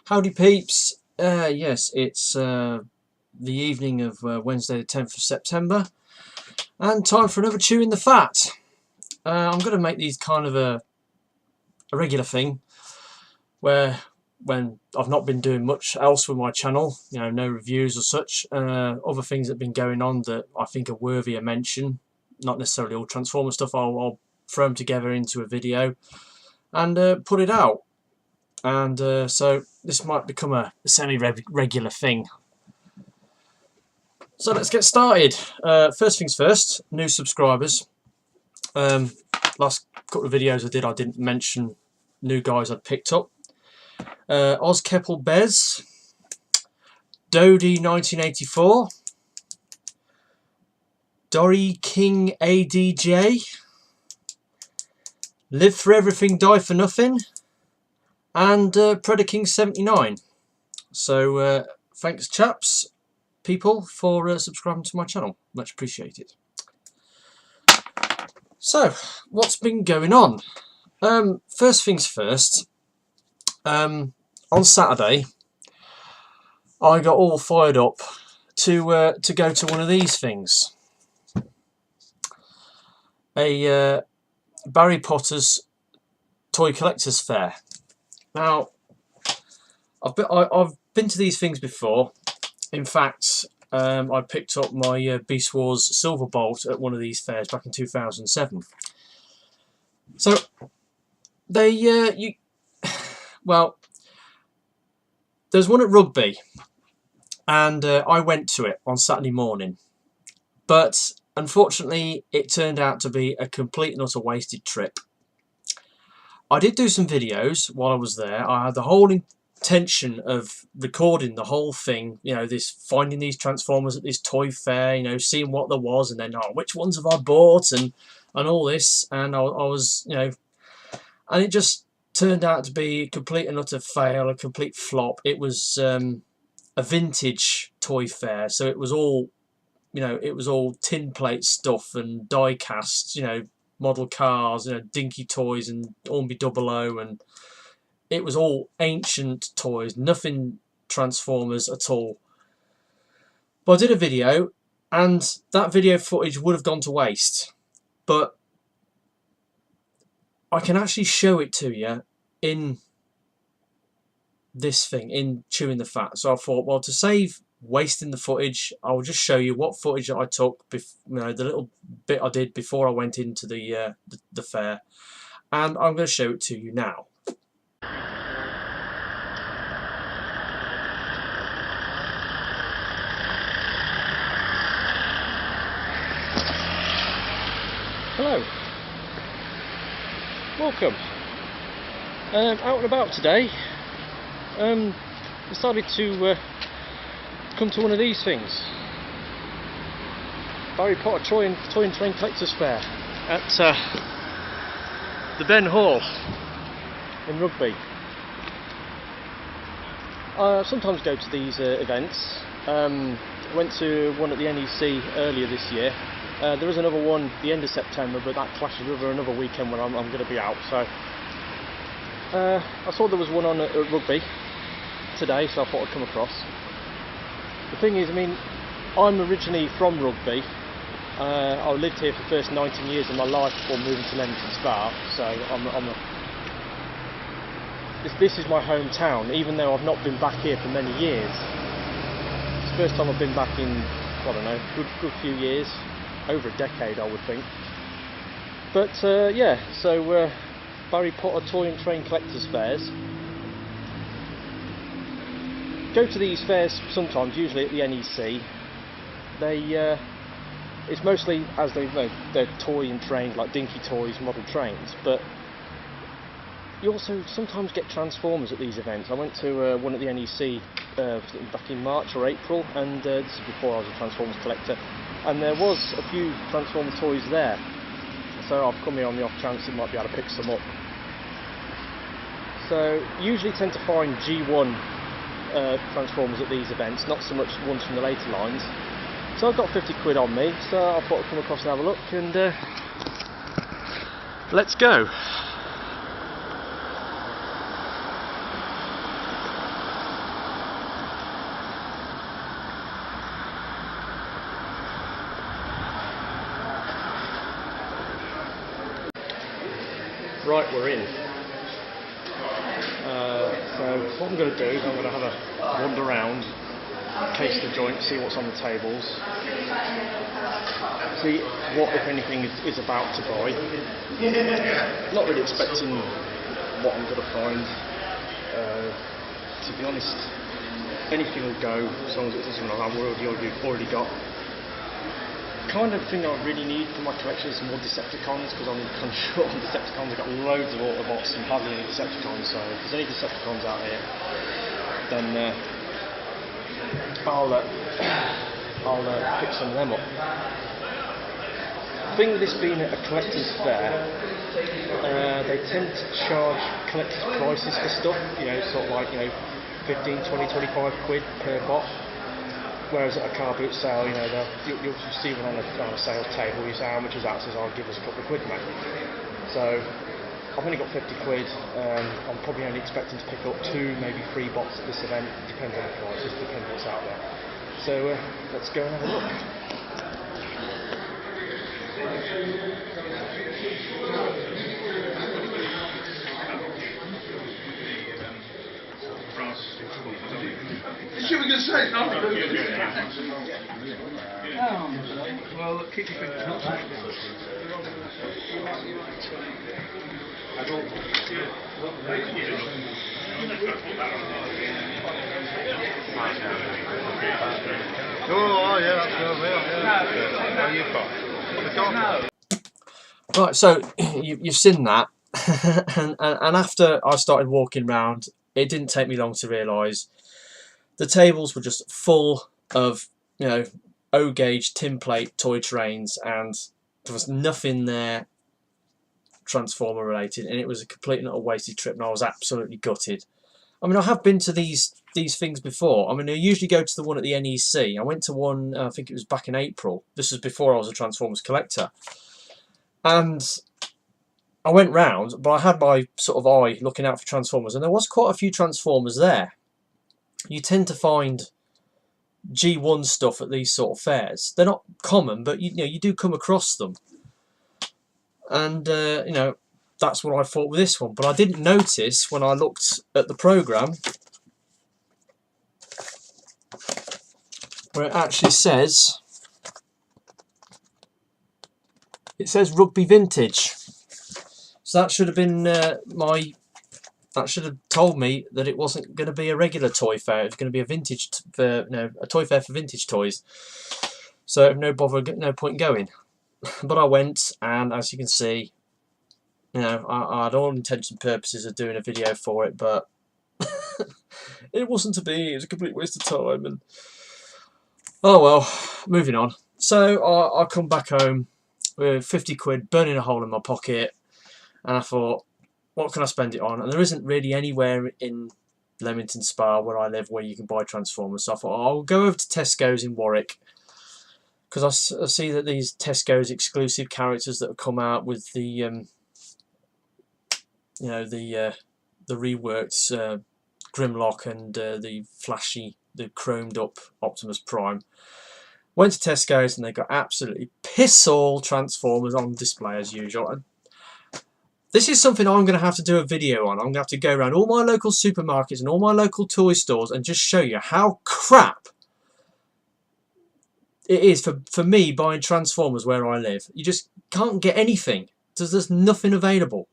Howdy peeps, yes, it's the evening of Wednesday the 10th of September and time for another Chewing the Fat. I'm going to make these kind of a regular thing where when I've not been doing much else with my channel, you know, no reviews or such, other things that have been going on that I think are worthy of mention, not necessarily all Transformer stuff, I'll throw them together into a video and put it out. And so this might become a semi-regular thing. So let's get started. First things first, new subscribers. Last couple of videos I didn't mention new guys I'd picked up. Oz Keppel Bez, Dodie 1984, Dory King ADJ, Live for Everything, Die for Nothing, and Predaking 79. So thanks chaps, people, for subscribing to my channel, much appreciated. So what's been going on? First things first, on Saturday I got all fired up to go to one of these things, a Barry Potter's Toy Collectors Fair. Now, I've been to these things before. In fact, I picked up my Beast Wars Silver Bolt at one of these fairs back in 2007. So well, there's one at Rugby, and I went to it on Saturday morning, but unfortunately it turned out to be a complete and utter wasted trip. I did do some videos while I was there. I had the whole intention of recording the whole thing, you know, this finding these Transformers at this toy fair, you know, seeing what there was, and then which ones have I bought, and all this, and I was, you know, and it just turned out to be a complete and utter fail, a complete flop. It was a vintage toy fair, so it was all, you know, it was all tin plate stuff and die cast, you know, model cars, you know, dinky toys and Ormby 00, and it was all ancient toys, nothing Transformers at all. But I did a video, and that video footage would have gone to waste, but I can actually show it to you in this thing, in Chewing the Fat. So I thought, well, to save wasting the footage, I'll just show you what footage I took, you know, the little bit I did before I went into the fair, and I'm going to show it to you now. Hello, welcome. Out and about today. Decided to come to one of these things, Barry Potter Toy and Train Collectors Fair at the Ben Hall in Rugby. I sometimes go to these events. Went to one at the NEC earlier this year. There is another one at the end of September, but that clashes with another weekend when I'm going to be out. So I saw there was one on at Rugby today, so I thought I'd come across. The thing is, I mean, I'm originally from Rugby. I lived here for the first 19 years of my life before moving to Leamington Spa, so this is my hometown, even though I've not been back here for many years. It's the first time I've been back in, I don't know, good few years, over a decade I would think. But yeah, so Barry Potter Toy and Train Collectors Fairs. Go to these fairs sometimes, usually at the NEC. It's mostly, as they're toy and trained, like dinky toys, model trains, but you also sometimes get Transformers at these events. I went to one at the NEC back in March or April, and this is before I was a Transformers collector, and there was a few Transformer toys there, so I've come here on the off chance you might be able to pick some up. So usually tend to find G1 Transformers at these events, not so much ones from the later lines. So I've got 50 quid on me, so I thought I'd come across and have a look, and let's go. Right, we're in. So what I'm going to do is I'm going to have a wander around, case the joint, see what's on the tables, see what, if anything, is about to buy. Not really expecting what I'm going to find. To be honest, anything will go as long as it doesn't I've already got. The kind of thing I really need for my collection is more Decepticons, because I'm kind of short on Decepticons. I've got loads of Autobots and hardly any Decepticons, so if there's any Decepticons out here, then I'll pick some of them up. The thing with this being a collector's fair, they tend to charge collector's prices for stuff, sort of like, 15, 20, 25 quid per bot. Whereas at a car boot sale, you'll see one on a sales table, you say how much is that, says I'll give us a couple of quid, mate. So I've only got 50 quid, I'm probably only expecting to pick up 2, maybe 3 bots at this event, depends on the prices, depends what's out there. So let's go and have a look. Should we get straight? No. Well, keep your fingers crossed. Oh, yeah, that's good. Right, so you've seen that, and after I started walking around, it didn't take me long to realise the tables were just full of, O-gauge tin plate toy trains, and there was nothing there Transformer related, and it was a complete and utter wasted trip, and I was absolutely gutted. I mean, I have been to these things before. I mean, I usually go to the one at the NEC. I went to one, I think it was back in April. This was before I was a Transformers collector. And I went round, but I had my sort of eye looking out for Transformers, and there was quite a few Transformers there. You tend to find G1 stuff at these sort of fairs. They're not common, but you do come across them. And that's what I thought with this one. But I didn't notice when I looked at the programme where it actually says, Rugby Vintage. So that should have been that should have told me that it wasn't going to be a regular toy fair. It was going to be a vintage, a toy fair for vintage toys. So no point in going. But I went, and as you can see, I had all intents and purposes of doing a video for it, but it wasn't to be. It was a complete waste of time. And oh well, moving on. So I come back home with 50 quid burning a hole in my pocket, and I thought, what can I spend it on? And there isn't really anywhere in Leamington Spa, where I live, where you can buy Transformers. So I thought, I'll go over to Tesco's in Warwick, because I see that these Tesco's exclusive characters that have come out with the, the reworked Grimlock and the flashy, the chromed up Optimus Prime. Went to Tesco's and they got absolutely piss all Transformers on display as usual. And this is something I'm going to have to do a video on. I'm going to have to go around all my local supermarkets and all my local toy stores and just show you how crap it is for me buying Transformers where I live. You just can't get anything. There's nothing available.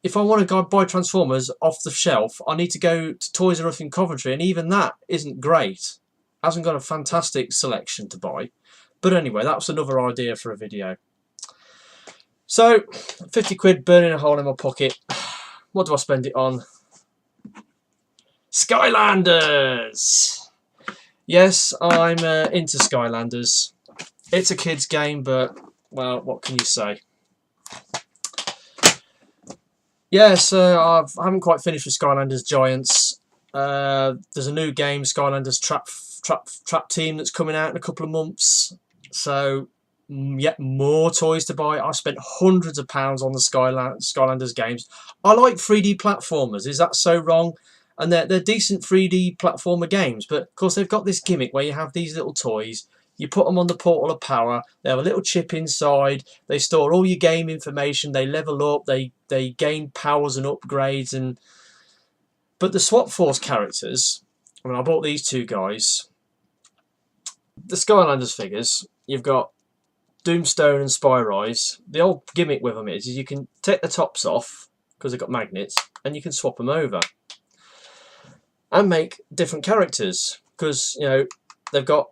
If I want to go buy Transformers off the shelf, I need to go to Toys R Us in Coventry, and even that isn't great. Hasn't got a fantastic selection to buy. But anyway, that's another idea for a video. So, 50 quid burning a hole in my pocket. What do I spend it on? Skylanders! Yes, I'm into Skylanders. It's a kid's game, but, well, what can you say? Yes, I haven't quite finished with Skylanders Giants. There's a new game, Skylanders Trap Team, that's coming out in a couple of months. So, yet more toys to buy. I spent hundreds of pounds on the Skylanders games. I like 3D platformers. Is that so wrong? And they're decent 3D platformer games, but of course they've got this gimmick where you have these little toys. You put them on the Portal of Power. They have a little chip inside. They store all your game information. They level up. They gain powers and upgrades. But the Swap Force characters, I mean, I bought these two guys. The Skylanders figures, you've got Doomstone and Spyrise. The old gimmick with them is you can take the tops off because they've got magnets, and you can swap them over and make different characters, because you know they've got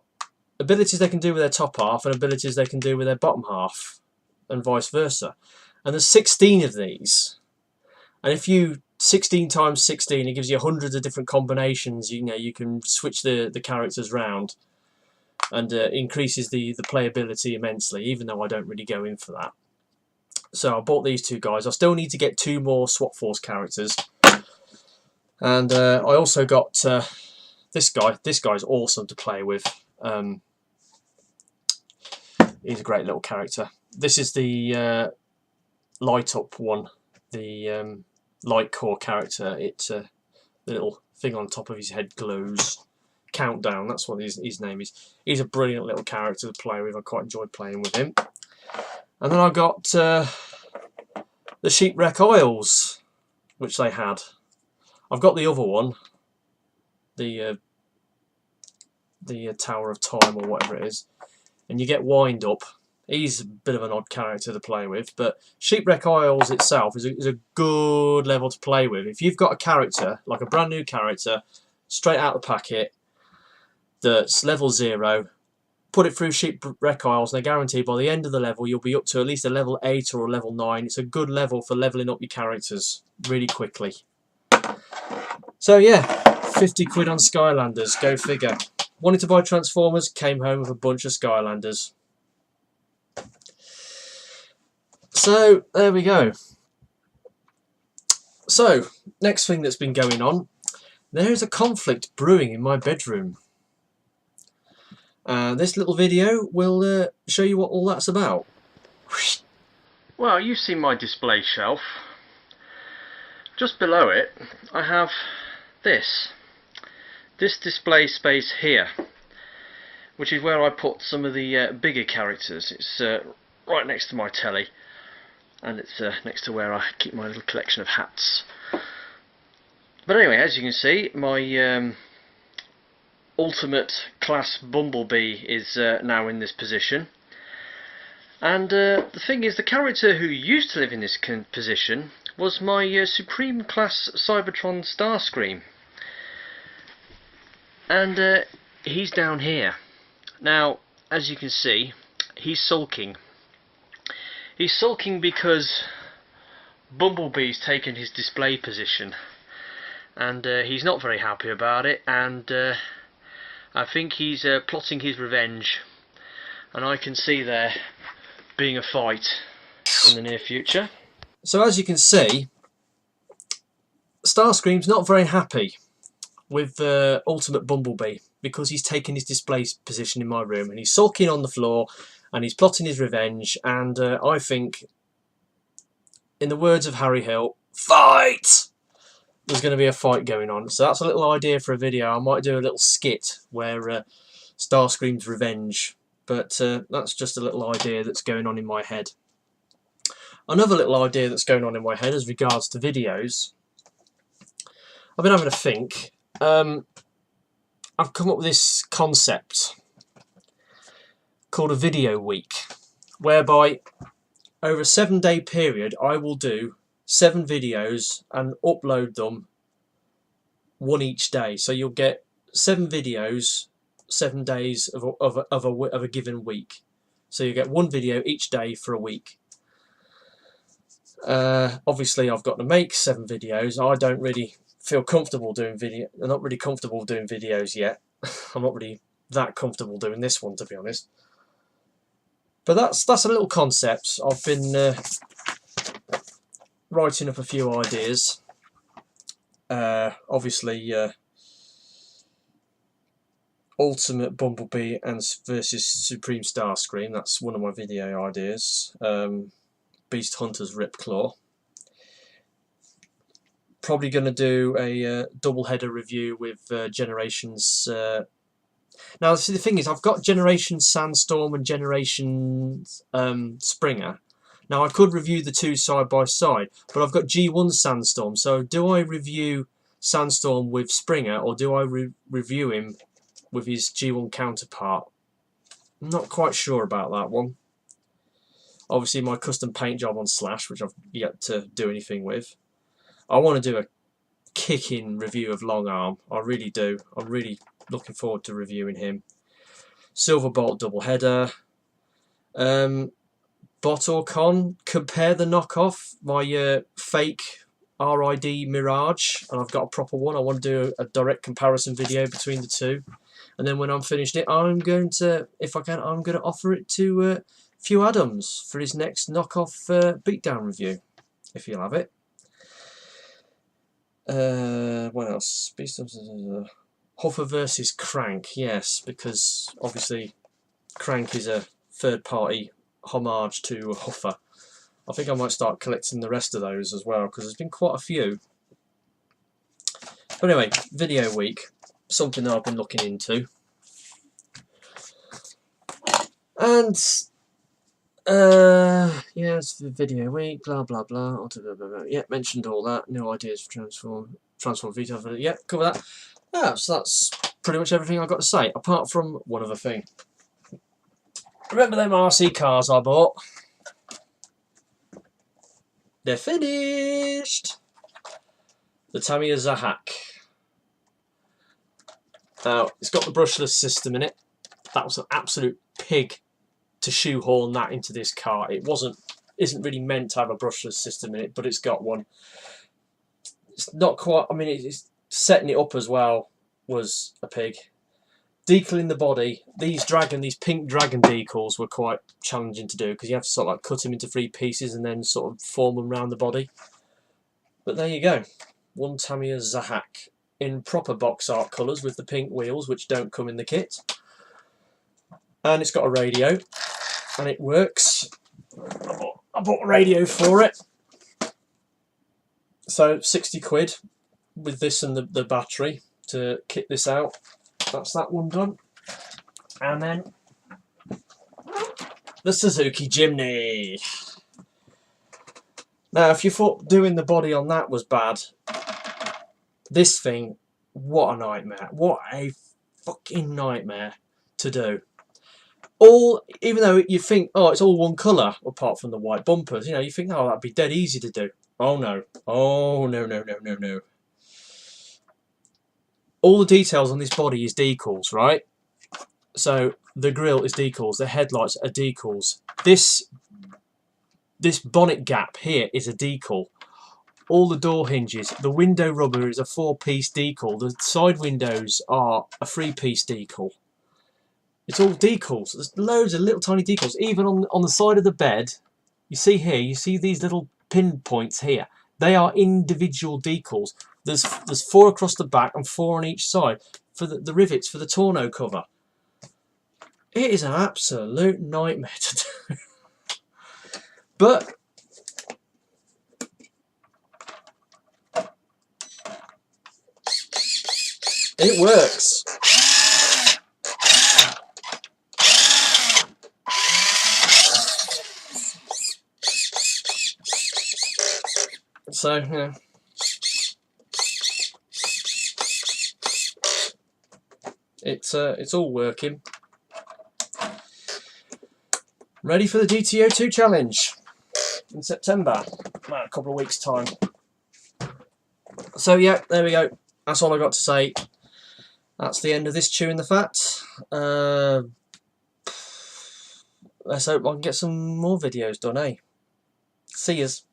abilities they can do with their top half and abilities they can do with their bottom half, and vice versa. And there's 16 of these, and if you 16 times 16, it gives you hundreds of different combinations. You know, you can switch the characters round, and increases the playability immensely, even though I don't really go in for that. So I bought these two guys. I still need to get 2 more Swap Force characters, and I also got this guy. This guy's awesome to play with. He's a great little character. This is the light up one, the light core character. It's the little thing on top of his head glows. Countdown, that's what his name is. He's a brilliant little character to play with. I quite enjoyed playing with him. And then I got the Shipwreck Isles, which they had. I've got the other one, the Tower of Time or whatever it is, and you get Wind Up. He's a bit of an odd character to play with, but Shipwreck Isles itself is a good level to play with. If you've got a character, like a brand new character, straight out the packet, that's level 0, put it through Shipwreck Isles, and I guarantee by the end of the level you'll be up to at least a level 8 or a level 9. It's a good level for leveling up your characters really quickly. So yeah, 50 quid on Skylanders, go figure. Wanted to buy Transformers, came home with a bunch of Skylanders. So there we go. So next thing that's been going on, there is a conflict brewing in my bedroom. This little video will show you what all that's about. Well, you've seen my display shelf. Just below it, I have this display space here, which is where I put some of the bigger characters. It's right next to my telly, and it's next to where I keep my little collection of hats. But anyway, as you can see, my ultimate class Bumblebee is now in this position, and the thing is, the character who used to live in this position was my Supreme class Cybertron Starscream, and he's down here. Now, as you can see, he's sulking. He's sulking because Bumblebee's taken his display position, and he's not very happy about it, and I think he's plotting his revenge, and I can see there being a fight in the near future. So as you can see, Starscream's not very happy with Ultimate Bumblebee because he's taken his display position in my room, and he's sulking on the floor and he's plotting his revenge, and I think, in the words of Harry Hill, fight! There's going to be a fight going on. So that's a little idea for a video. I might do a little skit where Starscream's revenge, but that's just a little idea that's going on in my head. Another little idea that's going on in my head as regards to videos, I've been having a think. I've come up with this concept called a video week, whereby over a 7-day period I will do 7 videos and upload them, one each day. So you'll get 7 videos, 7 days of a given week. So you get 1 video each day for a week. Obviously I've got to make 7 videos. I don't really feel comfortable doing video. I'm not really comfortable doing videos yet. I'm not really that comfortable doing this one, to be honest. But that's a little concept. I've been writing up a few ideas. Obviously Ultimate Bumblebee and versus Supreme Starscream, that's one of my video ideas. Beast Hunter's Ripclaw. Probably going to do a double header review with Generations Now, see, the thing is, I've got Generation Sandstorm and Generation Springer. Now, I could review the two side by side, but I've got G1 Sandstorm. So, do I review Sandstorm with Springer, or do I review him with his G1 counterpart? I'm not quite sure about that one. Obviously, my custom paint job on Slash, which I've yet to do anything with. I want to do a kicking review of Long Arm. I really do. I'm really looking forward to reviewing him. Silver Bolt double header. Bot or con, compare the knockoff, my fake RID Mirage, and I've got a proper one. I want to do a direct comparison video between the two, and then when I'm finished it, I'm going to, if I can, I'm going to offer it to Few Adams for his next knockoff beatdown review, if he'll have it. What else? Hoffer versus Crank, yes, because obviously Crank is a third-party homage to Hoffer. I think I might start collecting the rest of those as well, because there's been quite a few. But anyway, video week, something that I've been looking into. And yes, the video week, blah blah blah. Yeah, mentioned all that. New ideas for Transform Vita. Yeah, cover that. Yeah, so that's pretty much everything I've got to say, apart from one other thing. Remember them RC cars I bought? They're finished! The Tamiya Zahak. Now, it's got the brushless system in it. That was an absolute pig to shoehorn that into this car. It isn't really meant to have a brushless system in it, but it's got one. It's not quite, I mean, it's setting it up as well was a pig. Decaling the body, these pink dragon decals were quite challenging to do, because you have to sort of like cut them into 3 pieces and then sort of form them around the body. But there you go, one Tamiya Zahak in proper box art colours with the pink wheels, which don't come in the kit. And it's got a radio, and it works. I bought a radio for it. So 60 quid with this and the battery to kit this out. That's that one done. And then the Suzuki Jimny. Now, if you thought doing the body on that was bad, this thing, what a nightmare. What a fucking nightmare to do. Even though you think, oh, it's all one colour, apart from the white bumpers, you know, you think, oh, that'd be dead easy to do. Oh no. Oh no, no, no, no, no. All the details on this body is decals, right? So the grille is decals, the headlights are decals. This bonnet gap here is a decal. All the door hinges, the window rubber is a 4-piece decal. The side windows are a 3-piece decal. It's all decals. There's loads of little tiny decals. Even on the side of the bed, you see here, you see these little pinpoints here. They are individual decals. There's 4 across the back and 4 on each side for the rivets for the tonneau cover. It is an absolute nightmare to do. But it works. So, you know, it's all working. Ready for the DTO2 challenge in September, about a couple of weeks' time. So yeah, there we go. That's all I got to say. That's the end of this chewing the fat. Let's hope I can get some more videos done, eh? See yous.